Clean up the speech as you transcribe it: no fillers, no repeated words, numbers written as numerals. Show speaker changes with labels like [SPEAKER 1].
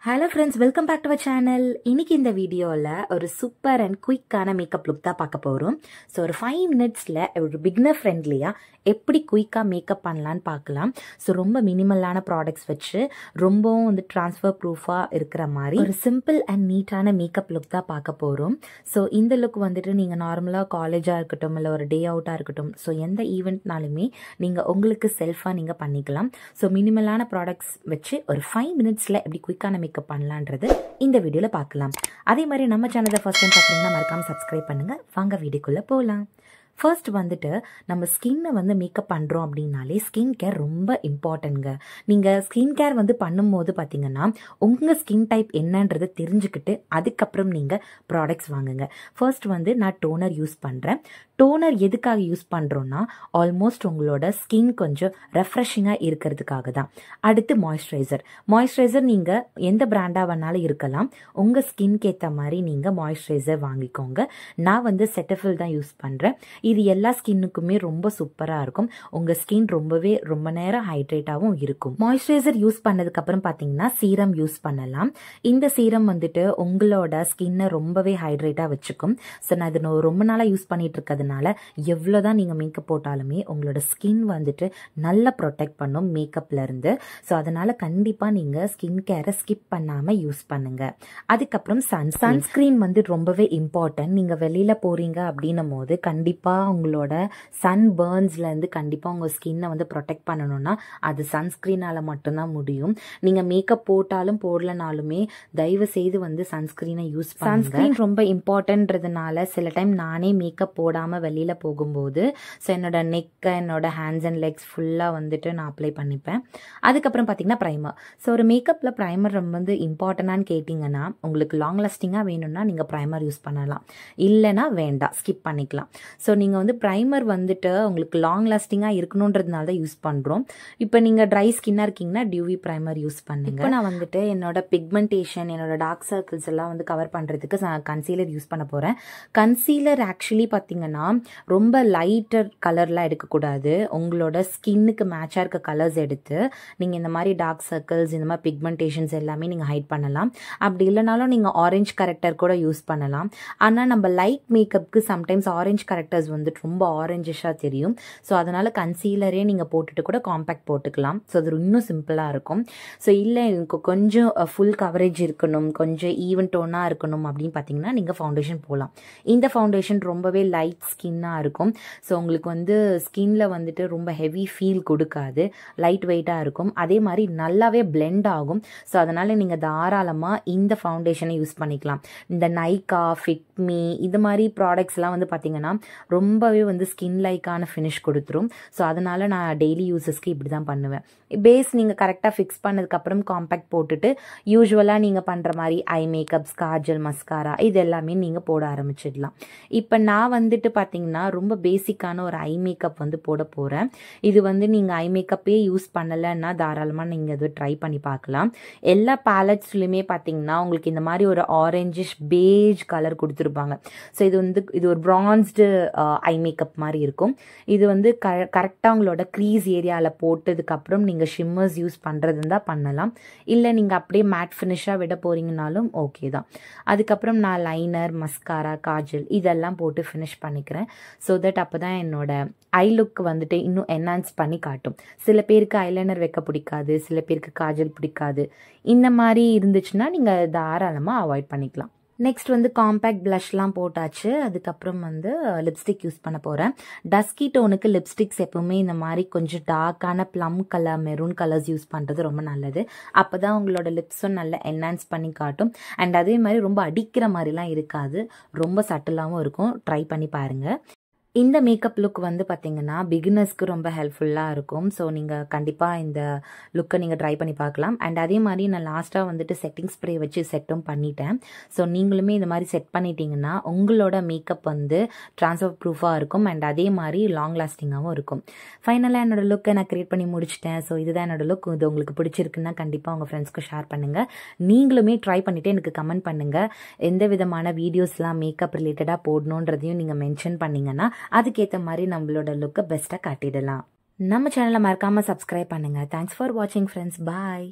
[SPEAKER 1] Hello friends, welcome back to our channel. இன்னைக்கு இந்த வீடியோல ஒரு சூப்பர் அண்ட் குயிக்கான மேக்கப் லுக் தான் பார்க்க போறோம். ஸோ ஒரு 5 மினிட்ஸ்ல ஒரு பிகினர் ஃப்ரெண்ட்லியா எப்படி குயிக்காக மேக்கப் பண்ணலான்னு பார்க்கலாம். ஸோ ரொம்ப மினிமலான ப்ராடக்ட்ஸ் வச்சு ரொம்பவும் வந்து ட்ரான்ஸ்ஃபர் ப்ரூஃபாக இருக்கிற மாதிரி ஒரு சிம்பிள் அண்ட் நீட்டான மேக்கப் லுக் தான் பார்க்க போகிறோம். ஸோ இந்த லுக் வந்துட்டு நீங்கள் நார்மலாக காலேஜாக இருக்கட்டும் இல்லை ஒரு டே அவுட்டாக இருக்கட்டும், ஸோ எந்த ஈவெண்ட்னாலுமே நீங்கள் உங்களுக்கு செல்ஃபாக நீங்கள் பண்ணிக்கலாம். ஸோ மினிமலான ப்ராடக்ட்ஸ் வச்சு ஒரு 5 மினிட்ஸில் எப்படி குயிக்கான மேக்கப் பண்ணலான்றது இந்த வீடியோவில் பார்க்கலாம். அதே மாதிரி நம்ம சேனலை ஃபர்ஸ்ட் டைம் பார்க்குறீங்கன்னா மறக்காமல் சப்ஸ்கிரைப் பண்ணுங்கள். வாங்க வீடியோக்குள்ளே போகலாம். ஃபர்ஸ்ட் வந்துட்டு நம்ம ஸ்கின்னை வந்து மேக்கப் பண்ணுறோம் அப்படின்னாலே ஸ்கின் கேர் ரொம்ப இம்பார்ட்டன்ட்ங்க. நீங்கள் ஸ்கின் கேர் வந்து பண்ணும்போது பார்த்தீங்கன்னா உங்கள் ஸ்கின் டைப் என்னன்றதை தெரிஞ்சுக்கிட்டு அதுக்கப்புறம் நீங்கள் ப்ராடக்ட்ஸ் வாங்குங்க. ஃபர்ஸ்ட் வந்து நான் டோனர் யூஸ் பண்ணுறேன். டோனர் எதுக்காக யூஸ் பண்ணுறோன்னா ஆல்மோஸ்ட் உங்களோட ஸ்கின் கொஞ்சம் ரெஃப்ரெஷிங்காக இருக்கிறதுக்காக தான். அடுத்து மாய்ஸ்சரைசர் நீங்கள் எந்த பிராண்டாக வேணாலும் இருக்கலாம். உங்கள் ஸ்கின்க்கு ஏற்ற மாதிரி நீங்கள் மாய்ஸ்சரைசர் வாங்கிக்கோங்க. நான் வந்து செட்டஃபில் தான் யூஸ் பண்ணுறேன். இது எல்லா ஸ்கின்னுக்குமே ரொம்ப சூப்பராக இருக்கும். உங்கள் ஸ்கின் ரொம்ப நேரம் ஹைட்ரேட்டாகவும் இருக்கும். மாய்ஸ்சரைசர் யூஸ் பண்ணதுக்கப்புறம் பார்த்தீங்கன்னா சீரம் யூஸ் பண்ணலாம். இந்த சீரம் வந்துட்டு உங்களோட ஸ்கின்னை ரொம்பவே ஹைட்ரேட்டாக வச்சுக்கும். ஸோ நான் இது ரொம்ப நாளாக யூஸ் பண்ணிட்டு இருக்கிறதுனால எவ்வளோதான் நீங்கள் மேக்கப் போட்டாலுமே உங்களோட ஸ்கின் வந்துட்டு நல்லா ப்ரொடெக்ட் பண்ணும் மேக்கப்லேருந்து. ஸோ அதனால் கண்டிப்பாக நீங்கள் ஸ்கின் கேரை ஸ்கிப் பண்ணாமல் யூஸ் பண்ணுங்க. அதுக்கப்புறம் சன்ஸ்கிரீன் வந்து ரொம்பவே இம்பார்ட்டன்ட். நீங்கள் வெளியில் போகிறீங்க அப்படின்னும் போது கண்டிப்பாக உங்களோட சன் பர்ன்ஸ்லேருந்து கண்டிப்பாக உங்கள் ஸ்கின்னை வந்து ப்ரொடெக்ட் பண்ணணும்னா அது சன்ஸ்க்ரீனால் மட்டும்தான் முடியும். நீங்கள் மேக்கப் போட்டாலும் போடலனாலுமே தயவு செய்து வந்து சன்ஸ்க்ரீனை யூஸ் பண்ணுங்க. சன்ஸ்க்ரீன் ரொம்ப இம்பார்ட்டன்றதுனால சில டைம் நானே மேக்கப் போடாமல் வெளியில் போகும்போது ஸோ என்னோட நெக்கை என்னோட ஹேண்ட்ஸ் அண்ட் லெக்ஸ் ஃபுல்லாக வந்துட்டு நான் அப்ளை பண்ணிப்பேன். அதுக்கப்புறம் பார்த்தீங்கன்னா ப்ரைமர். ஸோ ஒரு மேக்கப்பில் ப்ரைமர் ரொம்ப வந்து இம்பார்ட்டன்டான்னு கேட்டிங்கன்னா உங்களுக்கு லாங் லாஸ்டிங்காக வேணும்னா நீங்கள் ப்ரைமர் யூஸ் பண்ணலாம், இல்லைனா வேண்டாம், ஸ்கிப் பண்ணிக்கலாம். ஸோ நீங்கள் வந்து ப்ரைமர் வந்துட்டு உங்களுக்கு லாங் லாஸ்டிங்காக இருக்கணுன்றதுனால தான் யூஸ் பண்ணுறோம். இப்போ நீங்கள் ட்ரை ஸ்கின்னாக இருக்கீங்கன்னா டியூவி ப்ரைமர் யூஸ் பண்ணுங்க. இப்போ நான் வந்துட்டு என்னோட பிக்மெண்டேஷன் என்னோட டார்க் சர்க்கிள்ஸ் எல்லாம் வந்து கவர் பண்ணுறதுக்கு கன்சீலர் யூஸ் பண்ண போகிறேன். கன்சீலர் ஆக்சுவலி பார்த்தீங்கன்னா ரொம்ப லைட்டர் கலர்லாம் எடுக்கக்கூடாது. உங்களோட ஸ்கின்னுக்கு மேட்சாக இருக்க கலர்ஸ் எடுத்து நீங்கள் இந்த மாதிரி டார்க் சர்க்கிள்ஸ் இந்த மாதிரி பிக்மெண்டேஷன்ஸ் எல்லாமே நீங்கள் ஹைட் பண்ணலாம். அப்படி இல்லைனாலும் நீங்கள் ஆரஞ்ச் கரெக்டர் கூட யூஸ் பண்ணலாம். ஆனால் நம்ம லைட் மேக்கப்புக்கு சம்டைம்ஸ் ஆரஞ்ச் கரெக்டர்ஸ் வந்துட்டு ரொம்ப ஆரஞ்சிஷாக தெரியும். ஸோ அதனால் கன்சீலரே நீங்கள் போட்டுட்டு கூட காம்பேக்ட் போட்டுக்கலாம். ஸோ அது இன்னும் சிம்பிளாக இருக்கும். ஸோ இல்லை எனக்கு கொஞ்சம் ஃபுல் கவரேஜ் இருக்கணும், கொஞ்சம் ஈவன் டோனாக இருக்கணும் அப்படின்னு பார்த்தீங்கன்னா நீங்கள் ஃபவுண்டேஷன் போகலாம். இந்த ஃபவுண்டேஷன் ரொம்பவே லைட் ஸ்கின்னாக இருக்கும். ஸோ உங்களுக்கு வந்து ஸ்கின்ல வந்துட்டு ரொம்ப ஹெவி ஃபீல் கொடுக்காது, லைட் வெயிட்டாக இருக்கும். அதே மாதிரி நல்லாவே பிளெண்ட் ஆகும். ஸோ அதனால் நீங்கள் தாராளமாக இந்த ஃபவுண்டேஷனை யூஸ் பண்ணிக்கலாம். இந்த நைகா, ஃபிட்மி இது மாதிரி ப்ராடக்ட்ஸ்லாம் வந்து பார்த்தீங்கன்னா ரொம்பவே வந்து ஸ்கின் லைக்கான ஃபினிஷ் கொடுத்துரும். ஸோ அதனால் நான் டெய்லி யூஸஸ்க்கு இப்படி தான் பண்ணுவேன். பேஸ் நீங்கள் கரெக்டாக ஃபிக்ஸ் பண்ணதுக்கப்புறம் காம்பேக்ட் போட்டுட்டு யூஸ்வலாக நீங்கள் பண்ணுற மாதிரி ஐ மேக்கப்ஸ், காஜல், மஸ்காரா இது எல்லாமே நீங்கள் போட ஆரம்பிச்சிடலாம். இப்போ நான் வந்துட்டு பார்த்தீங்கன்னா ரொம்ப பேசிக்கான ஒரு ஐ மேக்கப் வந்து போட போகிறேன். இது வந்து நீங்கள் ஐ மேக்கப்பே யூஸ் பண்ணலைன்னா தாராளமாக நீங்கள் இது ட்ரை பண்ணி பார்க்கலாம். எல்லா பேலட்ஸ்லையுமே பார்த்தீங்கன்னா உங்களுக்கு இந்த மாதிரி ஒரு ஆரஞ்சிஷ் பேஜ் கலர் கொடுத்துருப்பாங்க. ஸோ இது ஒரு பிரான்ஸ்டு ஐ மேக்கப் மாதிரி இருக்கும். இது வந்து கரெக்டாக உங்களோட க்ரீஸ் ஏரியாவில் போட்டதுக்கப்புறம் நீங்கள் ஷிம்மர்ஸ் யூஸ் பண்ணுறது தான் பண்ணலாம். இல்லை நீங்கள் அப்படியே மேட் ஃபினிஷாக விட போகிறீங்கனாலும் ஓகே தான். அதுக்கப்புறம் நான் லைனர், மஸ்காரா, காஜல் இதெல்லாம் போட்டு ஃபினிஷ் பண்ணிக்கிறேன். ஸோ தட் அப்போ தான் என்னோட ஐ லுக் வந்துட்டு இன்னும் என்ஹான்ஸ் பண்ணி காட்டும். சில பேருக்கு ஐலைனர் வைக்க பிடிக்காது, சில பேருக்கு காஜல் பிடிக்காது. இந்த மாதிரி இருந்துச்சுன்னா நீங்கள் தாராளமாக அவாய்ட் பண்ணிக்கலாம். நெக்ஸ்ட் வந்து காம்பேக்ட் ப்ளஷ்லாம் போட்டாச்சு. அதுக்கப்புறம் வந்து லிப்ஸ்டிக் யூஸ் பண்ண போகிறேன். டஸ்கி டோனுக்கு லிப்ஸ்டிக்ஸ் எப்பவுமே இந்த மாதிரி கொஞ்சம் டார்க்கான plum colour, maroon colours use பண்ணுறது ரொம்ப நல்லது. அப்போ தான் உங்களோட லிப்ஸும் நல்லா என்ஹான்ஸ் பண்ணி காட்டும். அண்ட் அதே மாதிரி ரொம்ப அடிக்கிற மாதிரிலாம் இருக்காது, ரொம்ப சட்டிலாகவும் இருக்கும். ட்ரை பண்ணி பாருங்கள். இந்த மேக்கப் லுக் வந்து பார்த்தீங்கன்னா பிகினர்ஸ்க்கு ரொம்ப ஹெல்ப்ஃபுல்லாக இருக்கும். ஸோ நீங்கள் கண்டிப்பாக இந்த லுக்கை நீங்கள் ட்ரை பண்ணி பார்க்கலாம். அண்ட் அதே மாதிரி நான் லாஸ்ட்டாக வந்துட்டு செட்டிங் ஸ்ப்ரே வச்சு செட்டும் பண்ணிட்டேன். ஸோ நீங்களுமே இந்த மாதிரி செட் பண்ணிட்டீங்கன்னா உங்களோட மேக்கப் வந்து ட்ரான்ஸ்ஃபர் ப்ரூஃபாக இருக்கும். அண்ட் அதே மாதிரி லாங் லாஸ்டிங்காகவும் இருக்கும். ஃபைனலாக என்னோட லுக்கை நான் க்ரியேட் பண்ணி முடிச்சிட்டேன். ஸோ இதுதான் என்னோட லுக். இது உங்களுக்கு பிடிச்சிருக்குன்னா கண்டிப்பாக உங்கள் ஃப்ரெண்ட்ஸ்க்கு ஷேர் பண்ணுங்கள். நீங்களுமே ட்ரை பண்ணிவிட்டு எனக்கு கமெண்ட் பண்ணுங்கள். எந்த விதமான வீடியோஸ்லாம் மேக்கப் ரிலேட்டடாக போடணுன்றதையும் நீங்கள் மென்ஷன் பண்ணிங்கன்னா அதுக்கேற்ற மாதிரி நம்மளோட லுக்கை பெஸ்ட்டாக காட்டிடலாம். நம்ம சேனலை மறக்காமல் சப்ஸ்கிரைப் பண்ணுங்கள். தேங்க்ஸ் ஃபார் வாட்சிங் ஃப்ரெண்ட்ஸ். பாய்.